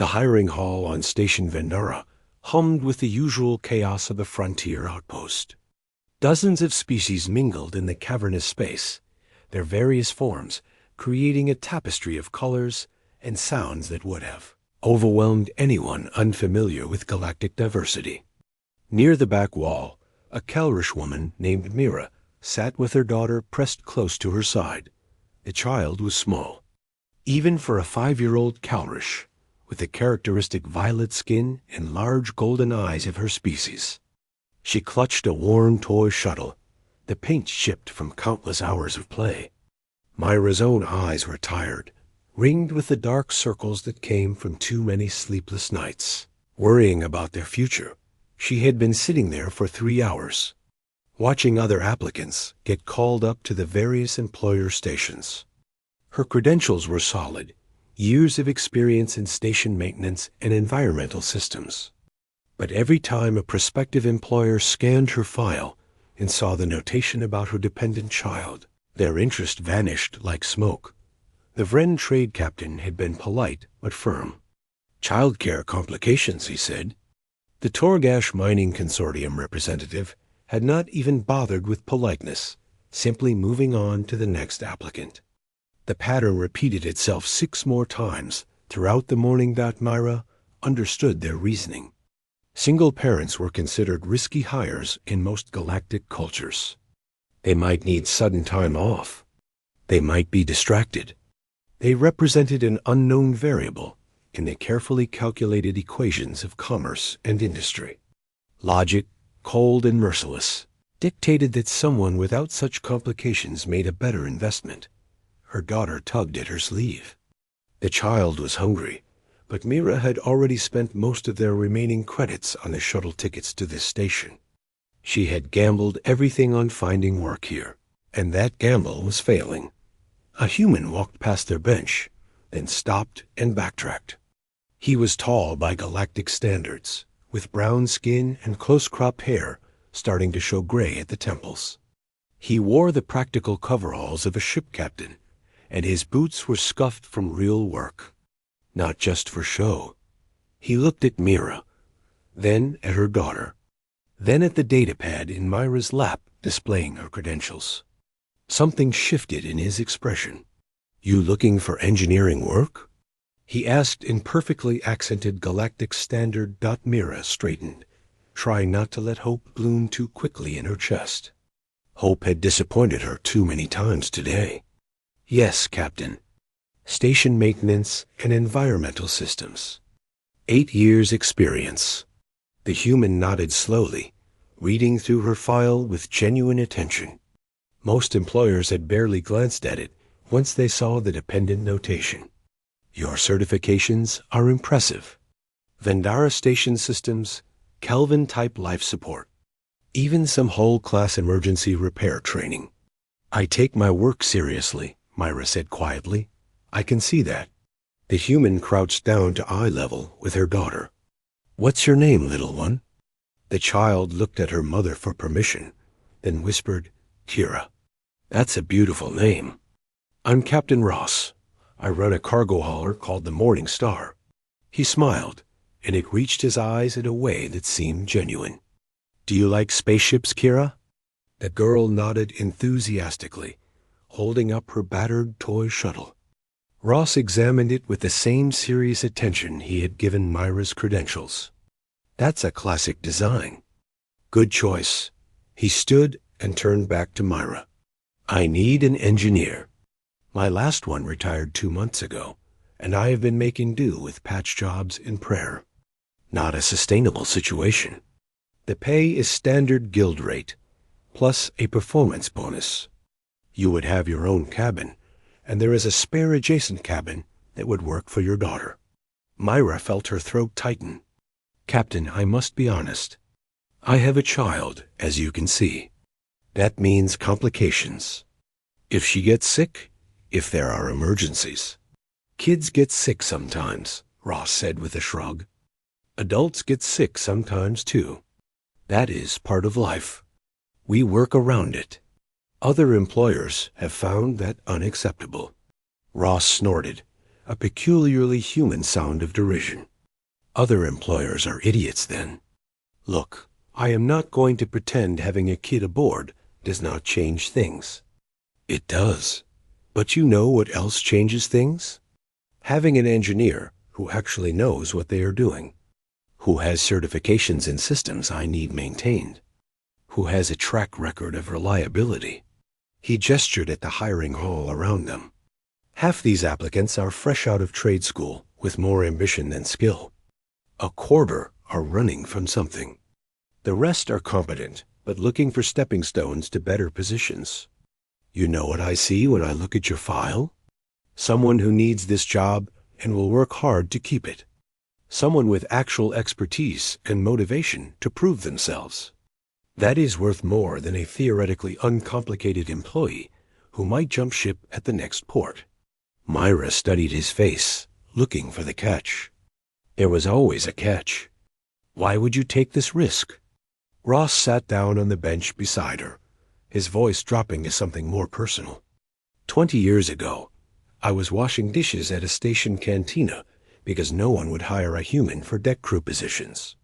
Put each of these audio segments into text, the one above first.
The hiring hall on Station Vendara hummed with the usual chaos of a frontier outpost. Dozens of species mingled in the cavernous space, their various forms creating a tapestry of colors and sounds that would have overwhelmed anyone unfamiliar with galactic diversity. Near the back wall, a Kalrish woman named Mira sat with her daughter pressed close to her side. The child was small, even for a 5-year-old Kalrish, with the characteristic violet skin and large golden eyes of her species. She clutched a worn toy shuttle, the paint chipped from countless hours of play. Myra's own eyes were tired, ringed with the dark circles that came from too many sleepless nights. Worrying about their future, she had been sitting there for 3 hours, watching other applicants get called up to the various employer stations. Her credentials were solid, years of experience in station maintenance and environmental systems. But every time a prospective employer scanned her file and saw the notation about her dependent child, their interest vanished like smoke. The Vren trade captain had been polite but firm. "Childcare complications," he said. The Torgash Mining Consortium representative had not even bothered with politeness, simply moving on to the next applicant. The pattern repeated itself 6 more times throughout the morning that Myra understood their reasoning. Single parents were considered risky hires in most galactic cultures. They might need sudden time off. They might be distracted. They represented an unknown variable in the carefully calculated equations of commerce and industry. Logic, cold and merciless, dictated that someone without such complications made a better investment. Her daughter tugged at her sleeve. The child was hungry, but Mira had already spent most of their remaining credits on the shuttle tickets to this station. She had gambled everything on finding work here, and that gamble was failing. A human walked past their bench, then stopped and backtracked. He was tall by galactic standards, with brown skin and close-cropped hair starting to show gray at the temples. He wore the practical coveralls of a ship captain, and his boots were scuffed from real work, not just for show. He looked at Mira, then at her daughter, then at the datapad in Myra's lap displaying her credentials. Something shifted in his expression. "You looking for engineering work?" he asked in perfectly accented galactic standard. Mira straightened, trying not to let hope bloom too quickly in her chest. Hope had disappointed her too many times today. "Yes, Captain. Station maintenance and environmental systems. 8 years experience." The human nodded slowly, reading through her file with genuine attention. Most employers had barely glanced at it once they saw the dependent notation. "Your certifications are impressive. Vendara Station Systems, Kelvin-type life support. Even some hull-class emergency repair training." "I take my work seriously," Myra said quietly. "I can see that." The human crouched down to eye level with her daughter. "What's your name, little one?" The child looked at her mother for permission, then whispered, "Kira." "That's a beautiful name." "I'm Captain Ross. I run a cargo hauler called the Morning Star." He smiled, and it reached his eyes in a way that seemed genuine. "Do you like spaceships, Kira?" The girl nodded enthusiastically, holding up her battered toy shuttle. Ross examined it with the same serious attention he had given Myra's credentials. "That's a classic design." "Good choice." He stood and turned back to Myra. "I need an engineer. My last one retired 2 months ago, and I have been making do with patch jobs and prayer. Not a sustainable situation. The pay is standard guild rate, plus a performance bonus. You would have your own cabin, and there is a spare adjacent cabin that would work for your daughter." Myra felt her throat tighten. "Captain, I must be honest. I have a child, as you can see. That means complications. If she gets sick, if there are emergencies." "Kids get sick sometimes," Ross said with a shrug. "Adults get sick sometimes, too. That is part of life. We work around it. Other employers have found that unacceptable." Ross snorted, a peculiarly human sound of derision. Other employers are idiots then. Look, I am not going to pretend having a kid aboard does not change things. It does. But you know what else changes things? Having an engineer who actually knows what they are doing, who has certifications in systems I need maintained, who has a track record of reliability. He gestured at the hiring hall around them. Half these applicants are fresh out of trade school with more ambition than skill. A quarter are running from something. The rest are competent, but looking for stepping stones to better positions. You know what I see when I look at your file? Someone who needs this job and will work hard to keep it. Someone with actual expertise and motivation to prove themselves. That is worth more than a theoretically uncomplicated employee who might jump ship at the next port. Myra studied his face, looking for the catch. There was always a catch. Why would you take this risk? Ross sat down on the bench beside her, his voice dropping to something more personal. 20 years ago, I was washing dishes at a station cantina because no one would hire a human for deck crew positions.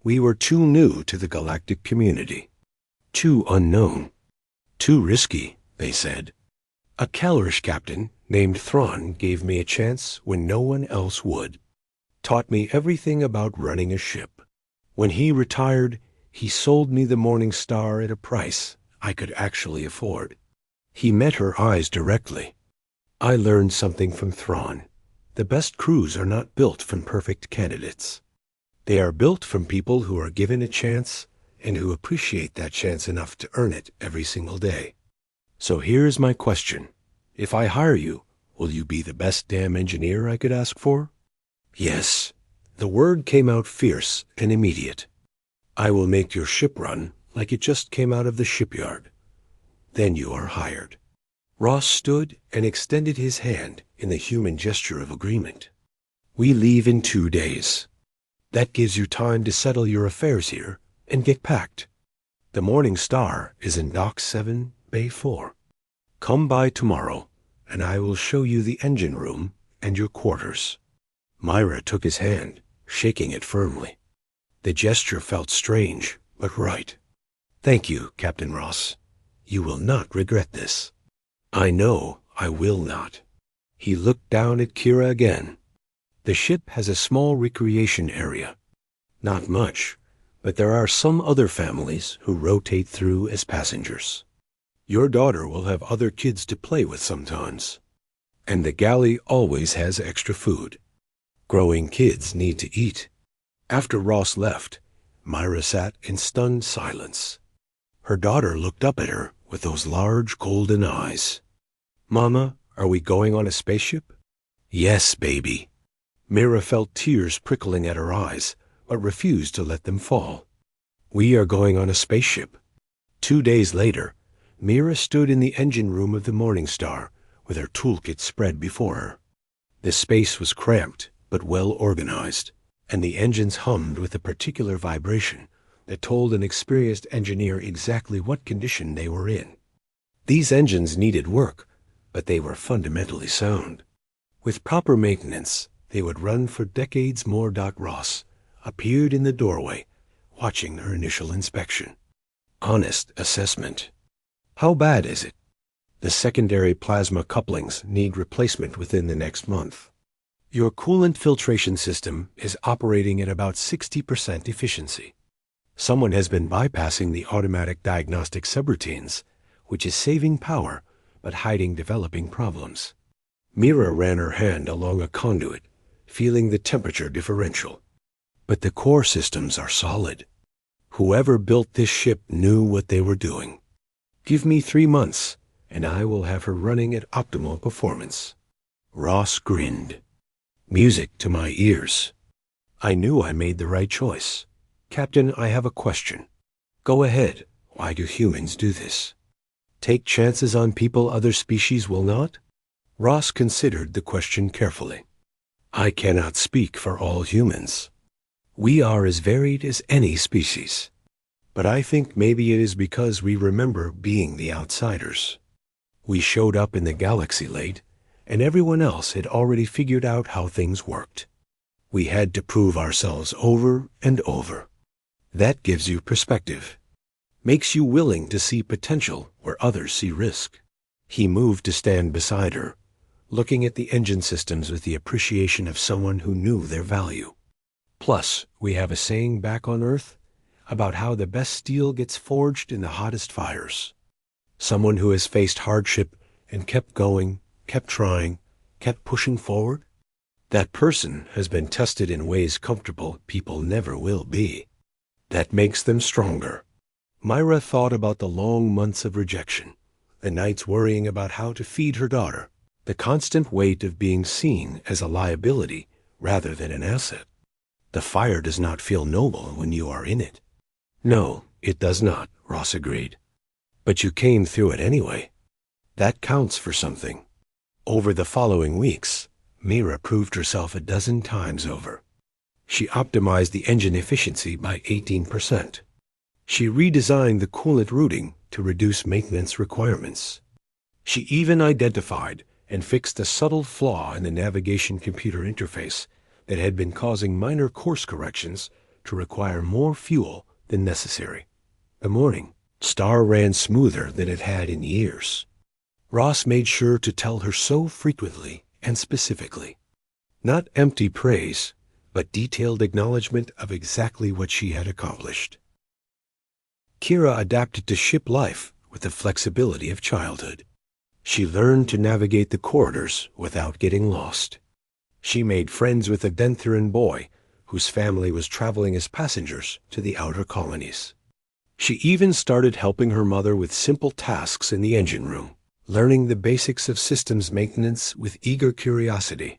We were too new to the galactic community. Too unknown. Too risky, they said. A Calrish captain named Thrawn gave me a chance when no one else would. Taught me everything about running a ship. When he retired, he sold me the Morning Star at a price I could actually afford. He met her eyes directly. I learned something from Thrawn. The best crews are not built from perfect candidates. They are built from people who are given a chance and who appreciate that chance enough to earn it every single day. So here's my question. If I hire you, will you be the best damn engineer I could ask for? Yes. The word came out fierce and immediate. I will make your ship run like it just came out of the shipyard. Then you are hired. Ross stood and extended his hand in the human gesture of agreement. We leave in 2 days. That gives you time to settle your affairs here and get packed. The Morning Star is in Dock 7, Bay 4. Come by tomorrow, and I will show you the engine room and your quarters. Myra took his hand, shaking it firmly. The gesture felt strange, but right. Thank you, Captain Ross. You will not regret this. I know I will not. He looked down at Kira again. The ship has a small recreation area. Not much, but there are some other families who rotate through as passengers. Your daughter will have other kids to play with sometimes. And the galley always has extra food. Growing kids need to eat. After Ross left, Myra sat in stunned silence. Her daughter looked up at her with those large golden eyes. Mama, are we going on a spaceship? Yes, baby. Myra felt tears prickling at her eyes, but refused to let them fall. We are going on a spaceship. 2 days later, Myra stood in the engine room of the Morning Star with her toolkit spread before her. The space was cramped, but well organized, and the engines hummed with a particular vibration that told an experienced engineer exactly what condition they were in. These engines needed work, but they were fundamentally sound. With proper maintenance, they would run for decades more. Ross appeared in the doorway, watching her initial inspection. Honest assessment. How bad is it? The secondary plasma couplings need replacement within the next month. Your coolant filtration system is operating at about 60% efficiency. Someone has been bypassing the automatic diagnostic subroutines, which is saving power but hiding developing problems. Mira ran her hand along a conduit, feeling the temperature differential. But the core systems are solid. Whoever built this ship knew what they were doing. Give me 3 months, and I will have her running at optimal performance. Ross grinned. Music to my ears. I knew I made the right choice. Captain, I have a question. Go ahead. Why do humans do this? Take chances on people other species will not? Ross considered the question carefully. I cannot speak for all humans. We are as varied as any species. But I think maybe it is because we remember being the outsiders. We showed up in the galaxy late, and everyone else had already figured out how things worked. We had to prove ourselves over and over. That gives you perspective. Makes you willing to see potential where others see risk. He moved to stand beside her, looking at the engine systems with the appreciation of someone who knew their value. Plus, we have a saying back on Earth about how the best steel gets forged in the hottest fires. Someone who has faced hardship and kept going, kept trying, kept pushing forward, that person has been tested in ways comfortable people never will be. That makes them stronger. Myra thought about the long months of rejection, the nights worrying about how to feed her daughter, the constant weight of being seen as a liability rather than an asset. The fire does not feel noble when you are in it. No, it does not, Ross agreed. But you came through it anyway. That counts for something. Over the following weeks, Myra proved herself a dozen times over. She optimized the engine efficiency by 18%. She redesigned the coolant routing to reduce maintenance requirements. She even identified and fixed a subtle flaw in the navigation computer interface that had been causing minor course corrections to require more fuel than necessary. The morning star ran smoother than it had in years. Ross made sure to tell her so frequently and specifically. Not empty praise, but detailed acknowledgement of exactly what she had accomplished. Kira adapted to ship life with the flexibility of childhood. She learned to navigate the corridors without getting lost. She made friends with a Dentheran boy whose family was traveling as passengers to the outer colonies. She even started helping her mother with simple tasks in the engine room, learning the basics of systems maintenance with eager curiosity.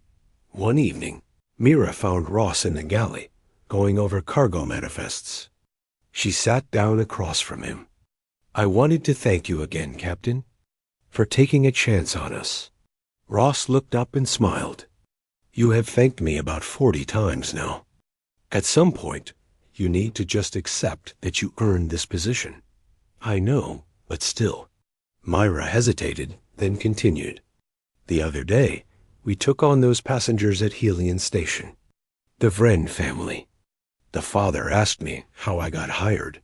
One evening, Myra found Ross in the galley, going over cargo manifests. She sat down across from him. "I wanted to thank you again, Captain, for taking a chance on us." Ross looked up and smiled. "You have thanked me about 40 times now. At some point, you need to just accept that you earned this position." "I know, but still." Myra hesitated, then continued. "The other day, we took on those passengers at Helion Station. The Vren family. The father asked me how I got hired.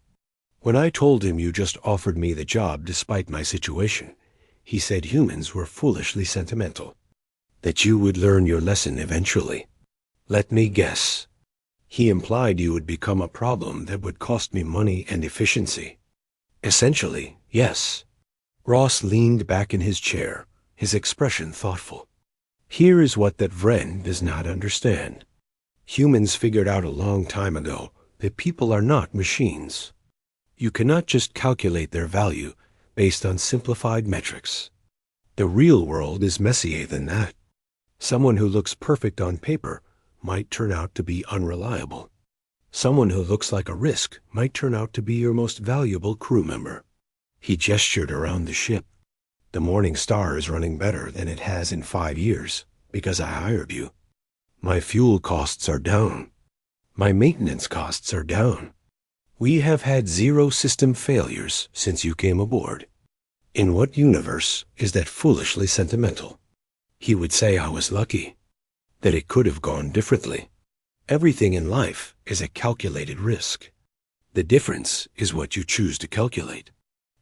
When I told him you just offered me the job despite my situation, he said humans were foolishly sentimental. That you would learn your lesson eventually. Let me guess. He implied you would become a problem that would cost me money and efficiency." "Essentially, yes." Ross leaned back in his chair, his expression thoughtful. "Here is what that Vren does not understand. Humans figured out a long time ago that people are not machines. You cannot just calculate their value based on simplified metrics. The real world is messier than that. Someone who looks perfect on paper might turn out to be unreliable. Someone who looks like a risk might turn out to be your most valuable crew member." He gestured around the ship. "The Morning Star is running better than it has in 5 years because I hired you. My fuel costs are down. My maintenance costs are down. We have had 0 system failures since you came aboard. In what universe is that foolishly sentimental?" He would say I was lucky, that it could have gone differently. Everything in life is a calculated risk. The difference is what you choose to calculate.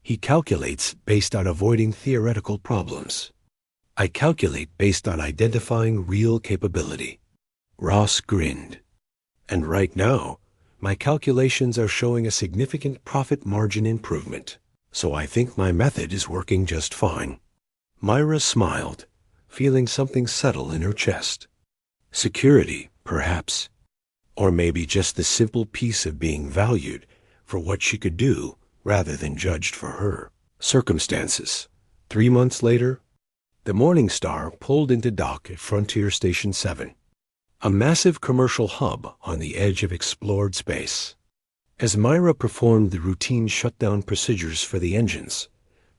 He calculates based on avoiding theoretical problems. I calculate based on identifying real capability. Ross grinned. "And right now, my calculations are showing a significant profit margin improvement, so I think my method is working just fine." Myra smiled, feeling something settle in her chest. Security, perhaps. Or maybe just the simple peace of being valued for what she could do rather than judged for her circumstances. 3 months later, the Morning Star pulled into dock at Frontier Station 7, a massive commercial hub on the edge of explored space. As Myra performed the routine shutdown procedures for the engines,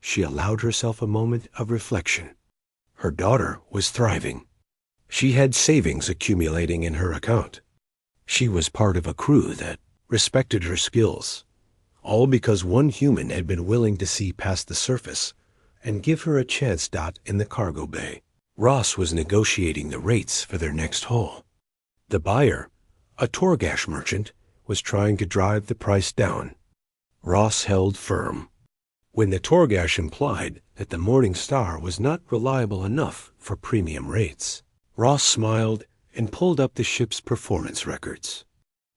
she allowed herself a moment of reflection. Her daughter was thriving. She had savings accumulating in her account. She was part of a crew that respected her skills, all because one human had been willing to see past the surface and give her a chance. In the cargo bay, Ross was negotiating the rates for their next haul. The buyer, a Torgash merchant, was trying to drive the price down. Ross held firm. When the Torgash implied that the Morning Star was not reliable enough for premium rates, Ross smiled and pulled up the ship's performance records.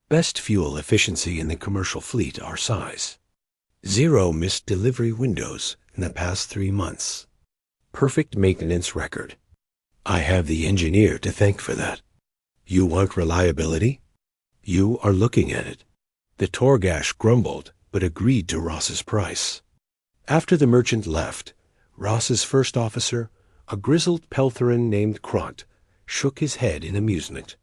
Best fuel efficiency in the commercial fleet our size. 0 missed delivery windows in the past 3 months. Perfect maintenance record. I have the engineer to thank for that. You want reliability? You are looking at it. The Torgash grumbled, but agreed to Ross's price. After the merchant left, Ross's first officer, a grizzled Peltheran named Kront, shook his head in amusement.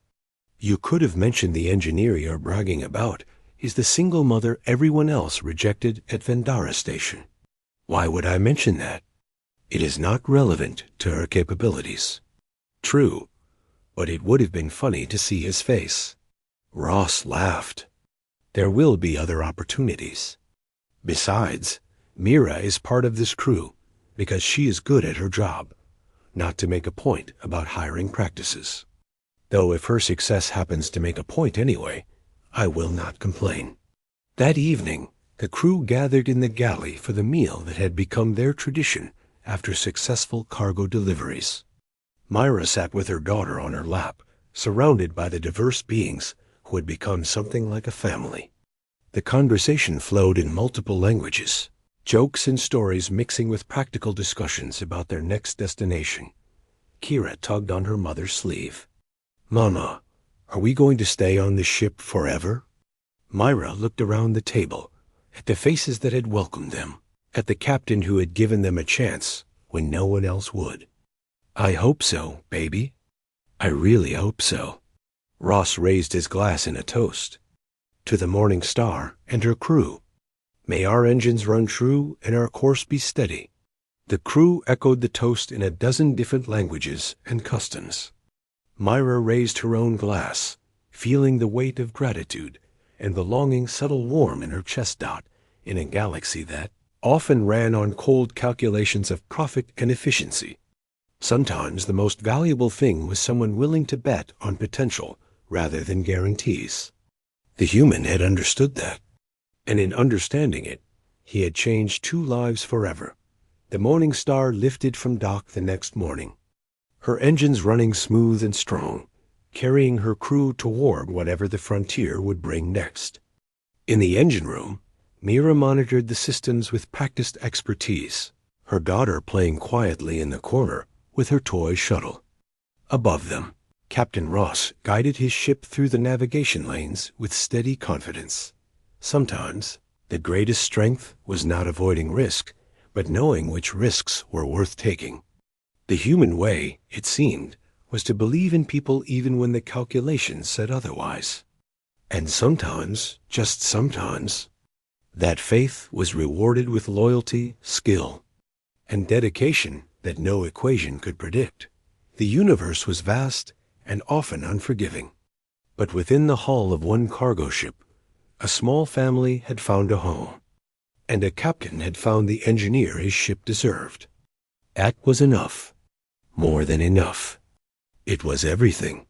You could have mentioned the engineer you're bragging about is the single mother everyone else rejected at Vendara Station. Why would I mention that? It is not relevant to her capabilities. True, but it would have been funny to see his face. Ross laughed. There will be other opportunities. Besides, Mira is part of this crew because she is good at her job, not to make a point about hiring practices. Though if her success happens to make a point anyway, I will not complain. That evening, the crew gathered in the galley for the meal that had become their tradition after successful cargo deliveries. Myra sat with her daughter on her lap, surrounded by the diverse beings who had become something like a family. The conversation flowed in multiple languages, jokes and stories mixing with practical discussions about their next destination. Kira tugged on her mother's sleeve. Mama, are we going to stay on this ship forever? Myra looked around the table, at the faces that had welcomed them, at the captain who had given them a chance when no one else would. I hope so, baby. I really hope so. Ross raised his glass in a toast. To the Morning Star and her crew. May our engines run true and our course be steady. The crew echoed the toast in a dozen different languages and customs. Myra raised her own glass, feeling the weight of gratitude and the longing settle warm in her chest dot in a galaxy that often ran on cold calculations of profit and efficiency. Sometimes the most valuable thing was someone willing to bet on potential rather than guarantees. The human had understood that, and in understanding it, he had changed 2 lives forever. The Morning Star lifted from dock the next morning, her engines running smooth and strong, carrying her crew toward whatever the frontier would bring next. In the engine room, Mira monitored the systems with practiced expertise, her daughter playing quietly in the corner with her toy shuttle. Above them, Captain Ross guided his ship through the navigation lanes with steady confidence. Sometimes, the greatest strength was not avoiding risk, but knowing which risks were worth taking. The human way, it seemed, was to believe in people even when the calculations said otherwise. And sometimes, just sometimes, that faith was rewarded with loyalty, skill, and dedication that no equation could predict. The universe was vast and often unforgiving. But within the hull of one cargo ship, a small family had found a home, and a captain had found the engineer his ship deserved. That was enough. More than enough. It was everything.